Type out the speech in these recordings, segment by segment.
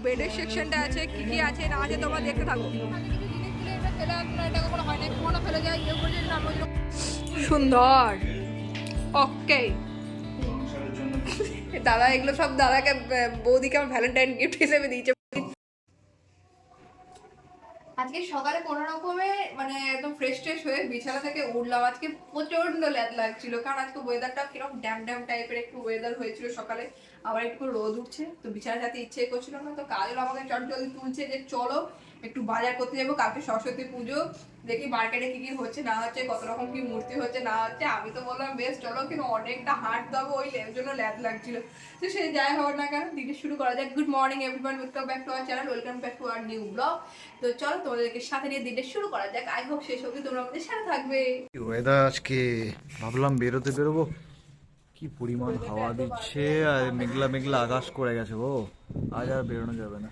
বেডের সেকশনটা আছে, কি কি আছে না আছে তোমরা দেখতে থাকো। সুন্দর। ওকে দাদা এগুলো সব দাদাকে বৌদিকে আমার ভ্যালেন্টাইন গিফট হিসেবে দিয়েছে। আজকে সকালে কোনো রকমে মানে একদম ফ্রেশ ট্রেশ হয়ে বিছানা থেকে উঠলাম। আজকে প্রচন্ড ল্যাদ লাগছিল, কারণ আজকে ওয়েদারটা কিরকম ড্যাম ড্যাম টাইপের একটু ওয়েদার হয়েছিল সকালে, আবার একটু রোদ উঠছে, তো বিছানা যাতে ইচ্ছে করছিল না। তো কাজল আমাকে চটজলদি তুলছে যে চলো একটু বাজার করতে যাবো, কালকে সরস্বতী পুজো, দেখি মার্কেটে কি কি হচ্ছে না হচ্ছে, কত রকম কি মূর্তি হচ্ছে না হচ্ছে। আমি তো বললাম বেশ চলো, কিন্তু অনেকটা হাঁট দেবো, ওই জন্য ল্যাদ লাগছিল। তো সে যাই হোক না কেন, দিকে শুরু করা যাক। Good morning everyone, welcome back to our channel, welcome back to our new blog. তো চলো তোমাদেরকে সাথে নিয়ে দিনটা শুরু করা যাক। আই হোপ শেষ অবধি তোমরা আমাদের সাথে থাকবে। ওয়েদার আজকে ভাবলাম বেরোবো, কি পরিমাণ হাওয়া দিচ্ছে আর মেঘলা মেঘলা আকাশ করে গেছে গো। আজ আর বেরোনো যাবে না,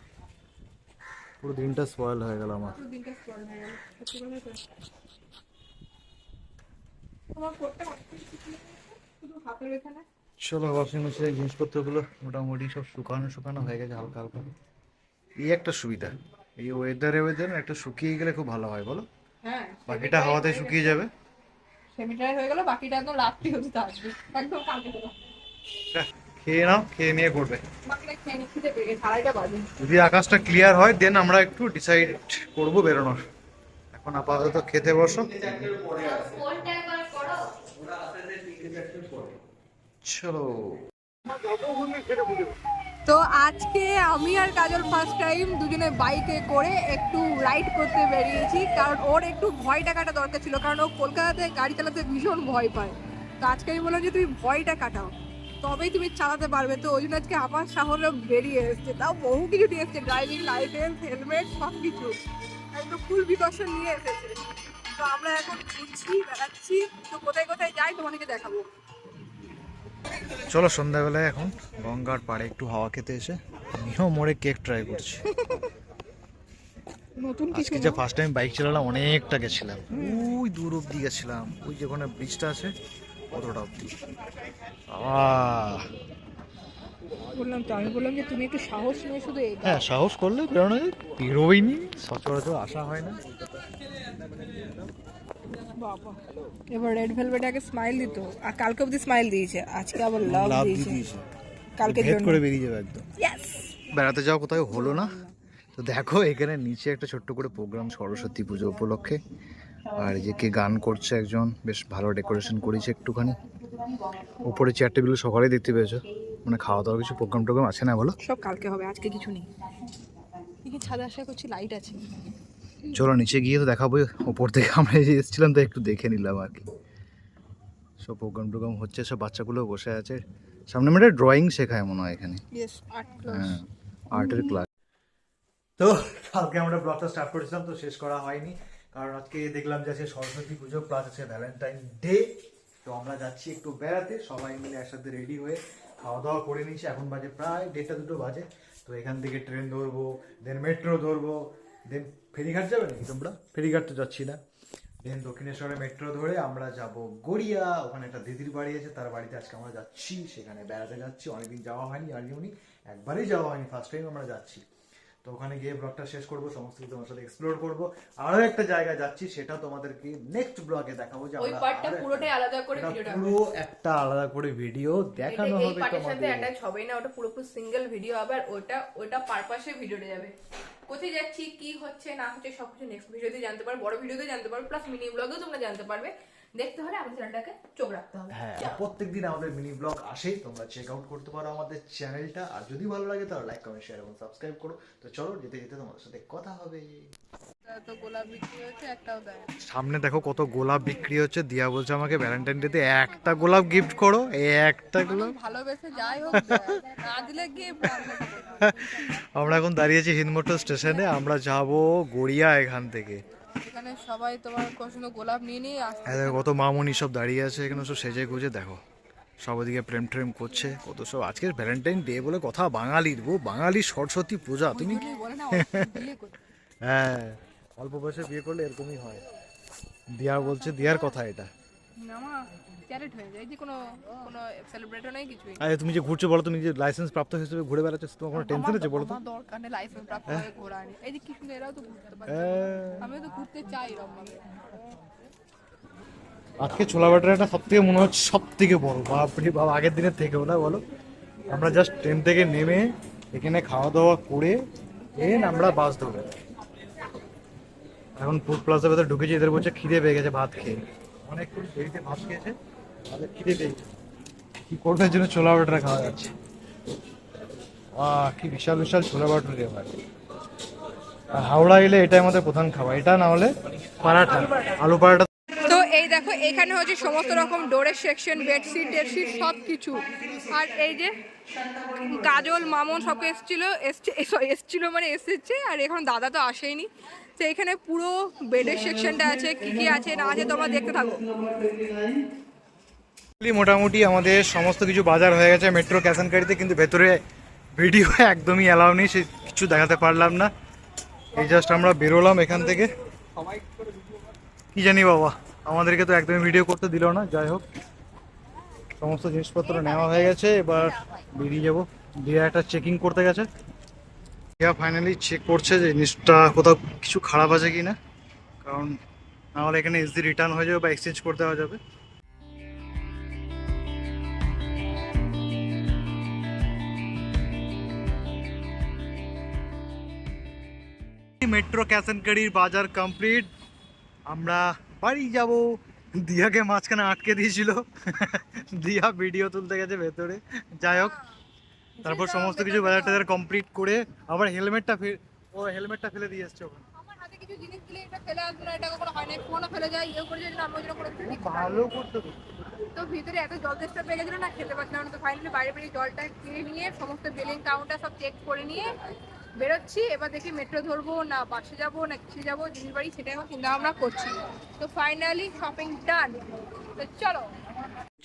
পুরো দিনটা স্পয়েল হয়ে গেল আমার। চলো ওয়াশিং মেশিনে জিনিসপত্রগুলো মোটামুটি সব শুকানো হয়ে গেছে হালকা হালকা। এই একটা সুবিধা, এই ওয়েদার একটা শুকিয়ে গেলে খুব ভালো হয় বলো। হ্যাঁ, বাকিটা হাওয়াতে শুকিয়ে যাবে। সেমিটার হয়ে গেল, বাকিটা একদম রাত্রি হতে থাকবে, একদম কালকে দেবো। খেয়ে নাও, খেয়ে নিয়ে করবে। বাকিটা খেয়ে নিচ্ছি, পেয়ে সারাইটা বাজে। যদি আকাশটা ক্লিয়ার হয় দেন আমরা একটু ডিসাইড করব বেরোনোর। এখন আপাতত খেতে বসো। চলো। তো আজকে আমি আর কাজল ফার্স্ট টাইম দুজনে বাইকে করে একটু রাইড করতে বেরিয়েছি, কারণ ওর একটু ভয়টা কাটা দরকার ছিল, কারণ ও কলকাতাতে গাড়ি চালাতে ভীষণ ভয় পায়। তো আজকে আমি বললাম যে তুমি ভয়টা কাটাও, তবেই তুমি চালাতে পারবে। তো ওই জন্য আজকে আমার শহরে বেরিয়ে এসছে, তাও বহু কিছু নিয়ে এসছে, ড্রাইভিং লাইসেন্স, হেলমেট, সব কিছু একদম ফুল প্রিকশন নিয়ে এসেছে। তো আমরা এখন ঘুরছি, বেড়াচ্ছি, তো কোথায় কোথায় যাই তোমাদেরকে দেখাবো। চলো সন্ধ্যাবেলায় এখন গঙ্গার পাড়ে একটু হাওয়া খেতে এসে আমিও মোড়ে কেক ট্রাই করছি। নতুন কিছু আজকে যে ফার্স্ট টাইম বাইক চালালাম অনেকটা গেছিলাম, ওই দূর অব্দি গেছিলাম, ওই যে ওখানে ব্রিজটা আছে অতটা অব্দি। বললাম তো, আমি বললাম যে তুমি একটু সাহস নিয়ে শুধু হ্যাঁ সাহস করলে বেরোনো যায়, বেরোইনি, সচরাচর আসা হয় না। বাবা এবার রেড ভেলভেট আগে স্মাইল দিত, আর কালকে অবধি স্মাইল দিয়েছে, আজকে আবার লাভ দিয়েছে। কালকে ভেদ করে বেরিয়ে যাবে একদম। বেড়াতে যাওয়া কোথাও হলো না, তো দেখো এখানে নিচে একটা ছোট্ট করে প্রোগ্রাম সরস্বতী পুজো উপলক্ষে, আর এই যে কে গান করছে একজন, বেশ ভালো ডেকোরেশন করেছে একটুখানি। উপরে চেয়ার টেবিল সকালে দেখতে পেয়েছো, মানে খাওয়া দাওয়ার কিছু প্রোগ্রাম টোগ্রাম আছে না বলো? সব কালকে হবে, আজকে কিছু নেই। কি ছাদে আশা করছি লাইট আছে। চলো নিচে গিয়ে তো দেখাবো, ওপর থেকে আমরা এই যে এসেছিলাম তো একটু দেখে নিলাম আর কি। সব প্রোগ্রাম টোগ্রাম হচ্ছে, সব বাচ্চাগুলো বসে আছে, সামনে মানে ড্রয়িং শেখায় মনে হয় এখানে। হ্যাঁ, আর্টের ক্লাস। তো কালকে আমরা ব্লগটা স্টার্ট করেছিলাম, তো শেষ করা হয়নি, কারণ আজকে দেখলাম যে আছে সরস্বতী পুজো প্লাস আছে ভ্যালেন্টাইন ডে। তো আমরা যাচ্ছি একটু বেড়াতে, সবাই মিলে একসাথে রেডি হয়ে খাওয়া দাওয়া করে নিচ্ছি। এখন বাজে প্রায় 1:30-2 বাজে। তো এখান থেকে ট্রেন ধরবো, দেন মেট্রো ধরবো, দেন ফেরিঘাট যাবে নাকি তোমরা? ফেরিঘাট তো যাচ্ছি না। দেন দক্ষিণেশ্বরে মেট্রো ধরে আমরা যাব গড়িয়া, ওখানে একটা দিদির বাড়ি আছে, তার বাড়িতে আজকে আমরা যাচ্ছি, সেখানে বেড়াতে যাচ্ছি। অনেকদিন যাওয়া হয়নি, আর্লিউনি একবারই যাওয়া হয়নি, ফার্স্ট টাইম আমরা যাচ্ছি। তো ওখানে গিয়ে ব্লগটা শেষ করবো, সমস্ত কিছু তোমার সাথে এক্সপ্লোর করবো। আরো একটা জায়গা যাচ্ছি, সেটা তোমাদেরকে নেক্সট ব্লগে দেখাবো, যে ওই পার্টটা পুরোটাই আলাদা করে ভিডিওটা, পুরো একটা আলাদা করে ভিডিও দেখানো হবে পার্টের সাথে তোমাদের। অ্যাটাচ হবে না, ওটা পুরোপুরি সিঙ্গেল ভিডিও হবে, আর ওটা পারপাসে ভিডিওটা যাবে। কোথায় যাচ্ছি, কি হচ্ছে না হচ্ছে সবকিছু নেক্সট ভিডিওতে জানতে পারবে, বড় ভিডিওতে জানতে পারবে, প্লাস মিনি ব্লগেও তোমরা জানতে পারবে। দেখতে হলে আমাদের চ্যানেলটাকে চোখ রাখতে হবে। হ্যাঁ, প্রত্যেকদিন আমাদের মিনি ব্লগ আসে, তোমরা চেক আউট করতে পারো আমাদের চ্যানেলটা, আর যদি ভালো লাগে তাহলে লাইক কমেন্ট শেয়ার এবং সাবস্ক্রাইব করো। তো চলো যেতে যেতে তোমাদের সাথে কথা হবে। তো গোলাপ বিক্রি হচ্ছে, একটাও দেয় না। সামনে দেখো কত গোলাপ বিক্রি হচ্ছে, দিয়া বলছে আমাকে ভ্যালেন্টাইন ডে তে একটা গোলাপ গিফট করো, একটা গোলাপ। ভালোবেসে যাই হোক না দিলে গিফট। আমরা এখন দাঁড়িয়েছি হিন্দমোটর স্টেশনে, আমরা যাব গড়িয়া এখান থেকে। এখানে সবাই তোমার কখনো গোলাপ নিয়ে নিয়ে আসছে। দেখো কত মামুনি সব দাঁড়িয়ে আছে এখানে, সব সেজে গুজে, দেখো সব ওদিকে প্রেম ট্রেম করছে কত সব। আজকের ভ্যালেন্টাইন ডে বলে কথা, বাঙালির বাঙালি সরস্বতী পূজা। তুমি হ্যাঁ, অল্প বয়সে বিয়ে করলে এরকমই হয়। দিয়ার বলছে, দিয়ার কথা এটা। চ্যালেঞ্জ হয়ে যায়, যে কোনো কোনো সেলিব্রেটও নেই, কিছুই আরে তুমি যে ঘুরছো বলো, তুমি যে লাইসেন্স প্রাপ্ত হিসেবে ঘুরে বেড়াচ্ছো, তোমার কোনো টেনশন আছে বলো তো? আমার দরকার নেই লাইসেন্স প্রাপ্ত হয়ে ঘোরা নেই। এই যে কি সুন্দর, এরাও তো ঘুরতে পারে, আমিও তো ঘুরতে চাই এরকম ভাবে। আজকে ছোলা ভাটাটা সব থেকে মনে হচ্ছে সব থেকে বড়, বাপরে বাপ, আগের দিনের থেকেও না বলো। আমরা জাস্ট ট্রেন থেকে নেমে এখানে খাওয়া দাওয়া করে আমরা বাস ধরে এখন ফুড প্লাজার ভেতরে ঢুকেছি। এদের বলছে খিদে পেয়ে গেছে ভাত খেয়ে, অনেকক্ষণ দেরিতে ভাত খেয়েছে, তাদের খিদে পেয়ে গেছে, কি করবে এর জন্য ছোলা ভাটাটা খাওয়া যাচ্ছে। কি বিশাল বিশাল ছোলা ভাটা রে ভাই। আর হাওড়া এলে এটাই আমাদের প্রধান খাবার, এটা না হলে পরাঠা, আলু পরাঠা। তো এই দেখো এখানে হচ্ছে সমস্ত রকম ডোরের সেকশন, বেডশিট টেডশিট সব কিছু। আর এই যে কাজল মামন সব এসছিল মানে এসেছে, আর এখন দাদা তো আসেইনি। তো এখানে পুরো বেডের সেকশনটা আছে, কি কি আছে না আছে তোমরা দেখতে থাকো। মোটামুটি আমাদের সমস্ত কিছু বাজার হয়ে গেছে মেট্রো ক্যাশ অ্যান্ড ক্যারিতে, কিন্তু ভেতরে ভিডিও একদমই অ্যালাউ নেই, সে কিছু দেখাতে পারলাম না। এই জাস্ট আমরা বেরোলাম এখান থেকে, কি জানি বাবা, আমাদেরকে তো একদমই ভিডিও করতে দিল না। যাই হোক, সমস্ত জিনিসপত্র নেওয়া হয়ে গেছে, এবার বেরিয়ে যাবো। দিয়ে একটা চেকিং করতে গেছে, ফাইনালি চেক করছে যে জিনিসটা কোথাও কিছু খারাপ আছে কি না, কারণ নাহলে এখানে ইজিলি রিটার্ন হয়ে যাবে বা এক্সচেঞ্জ করে দেওয়া যাবে। মেট্রো ক্যাশ অ্যান্ড ক্যারির বাজার কমপ্লিট, আমরা বাড়ি যাব। দিয়াকে মাঝখানে আটকে দিয়েছিল, দিয়া ভিডিও তুলতে গেছে ভেতরে। যাই হোক, তারপর সমস্ত কিছু বাজার টাজার কমপ্লিট করে আবার হেলমেটটা ফেলে দিয়ে এসছে ওখানে। আমার হাতে কিছু জিনিস দিলে এটা ফেলে আসবে না, এটা কখনো হয় না, ফোনও ফেলে যায়, ইয়ে করে যায়, আমি ওই জন্য করে ভালো করতে তো। তো ভিতরে এত জল তেষ্টা পেয়ে গেছিল না, খেতে পারছিলাম না। তো ফাইনালি বাইরে বেরিয়ে জলটা কিনে নিয়ে সমস্ত বিলিং কাউন্টার সব চেক করে নিয়ে বেরোচ্ছি। এবার দেখি মেট্রো ধরবো না বাসে যাবো না কিসে যাবো, জিনিস বাড়ি সেটাই এখন চিন্তা ভাবনা করছি। তো ফাইনালি শপিং ডান, তো চলো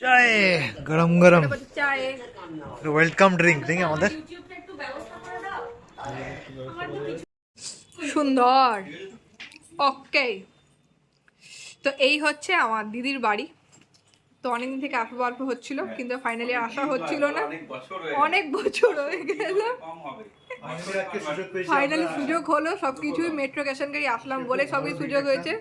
চায় গরম গরম চায়ে ওয়েলকাম ড্রিঙ্ক নেই আমাদের। সুন্দর। ওকে, তো এই হচ্ছে আমার দিদির বাড়ি। তো অনেকদিন থেকে আসবো অল্প হচ্ছিল, কিন্তু ফাইনালি আসা হচ্ছিল না, অনেক বছর হয়ে গেল। ফাইনালি সুযোগ হলো, সবকিছুই মেট্রো ক্যাশ অ্যান্ড ক্যারি আসলাম বলে সবই সুযোগ হয়েছে।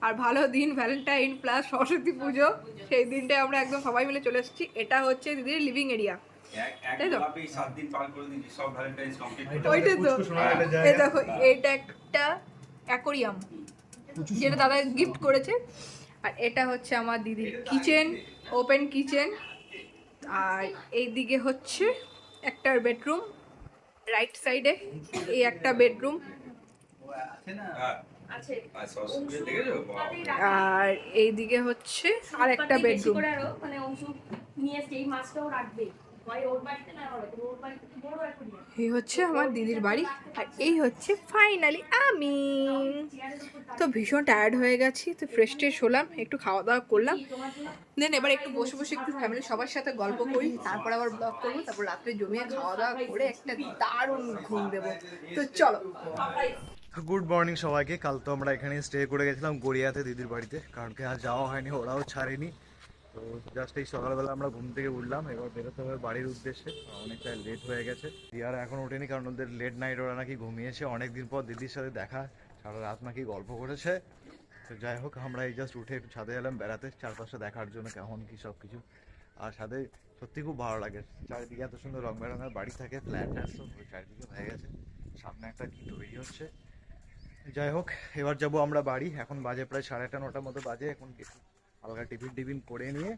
আর ভালো দিন, ভ্যালেন্টাইন প্লাস সরস্বতী পুজো, সেই দিনটায় আমরা একদম সবাই মিলে চলে এসেছি। এটা হচ্ছে দিদির লিভিং এরিয়া, তাই তো? ওইটাই তো। এই দেখো, এটা একটা অ্যাকোরিয়াম যেটা দাদা গিফট করেছে। আর এটা হচ্ছে আমার দিদির কিচেন, ওপেন কিচেন। আর এইদিকে হচ্ছে একটা বেডরুম, রাইট সাইডে এই একটা বেডরুম, আর এইদিকে হচ্ছে আর একটা বেডরুম। এই হচ্ছে আমার দিদির বাড়ি, আর এই হচ্ছে ফাইনালি আমি। তো ভীষণ টায়ার্ড হয়ে গেছি, তো ফ্রেশ ট্রেশ হলাম, একটু খাওয়া দাওয়া করলাম, দেন এবার একটু বসে বসে একটু ফ্যামিলি সবার সাথে গল্প করি, তারপর আবার ব্লগ করবো, তারপর রাত্রে জমিয়ে খাওয়া দাওয়া করে একটা দারুণ ঘুম দেবো। তো চলো। গুড মর্নিং সবাইকে। কাল তো আমরা এখানে স্টে করে গেছিলাম গড়িয়াতে দিদির বাড়িতে, কারণ কি আর যাওয়া হয়নি, ওরাও ছাড়েনি। তো জাস্ট এই সকালবেলা আমরা ঘুম থেকে উঠলাম, এবার বেরোতে হবে বাড়ির উদ্দেশ্যে, অনেকটা লেট হয়ে গেছে। দিয়ার এখন ওঠেনি, কারণ ওদের লেট নাইট, ওরা নাকি ঘুমিয়েছে অনেকদিন পর, দিদির সাথে দেখা, সারা রাত নাকি গল্প করেছে। তো যাই হোক, আমরা এই জাস্ট উঠে একটু ছাদে এলাম বেড়াতে, চারপাশে দেখার জন্য কেমন কি সব কিছু। আর ছাদে সত্যি খুব ভালো লাগে, চারিদিকে এত সুন্দর রং বেরঙের বাড়ি থাকে, ফ্ল্যাট তো চারিদিকে হয়ে গেছে, সামনে একটা কি তৈরি হচ্ছে। যাই হোক, এবার যাবো আমরা বাড়ি, এখন বাজে প্রায় 8:30 9টার মতো বাজে। এখন হালকা টিফিন করে নিয়ে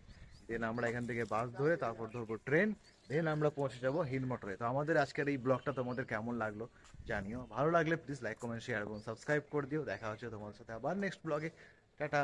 দেন আমরা এখান থেকে বাস ধরে তারপর ধরবো ট্রেন, দেন আমরা পৌঁছে যাবো হিল মোটরে। তো আমাদের আজকের এই ব্লগটা তোমাদের কেমন লাগলো জানিও, ভালো লাগলে প্লিজ লাইক কমেন্ট শেয়ার এবং সাবস্ক্রাইব করে দিও। দেখা হচ্ছে তোমাদের সাথে আবার নেক্সট ব্লগে, টাটা।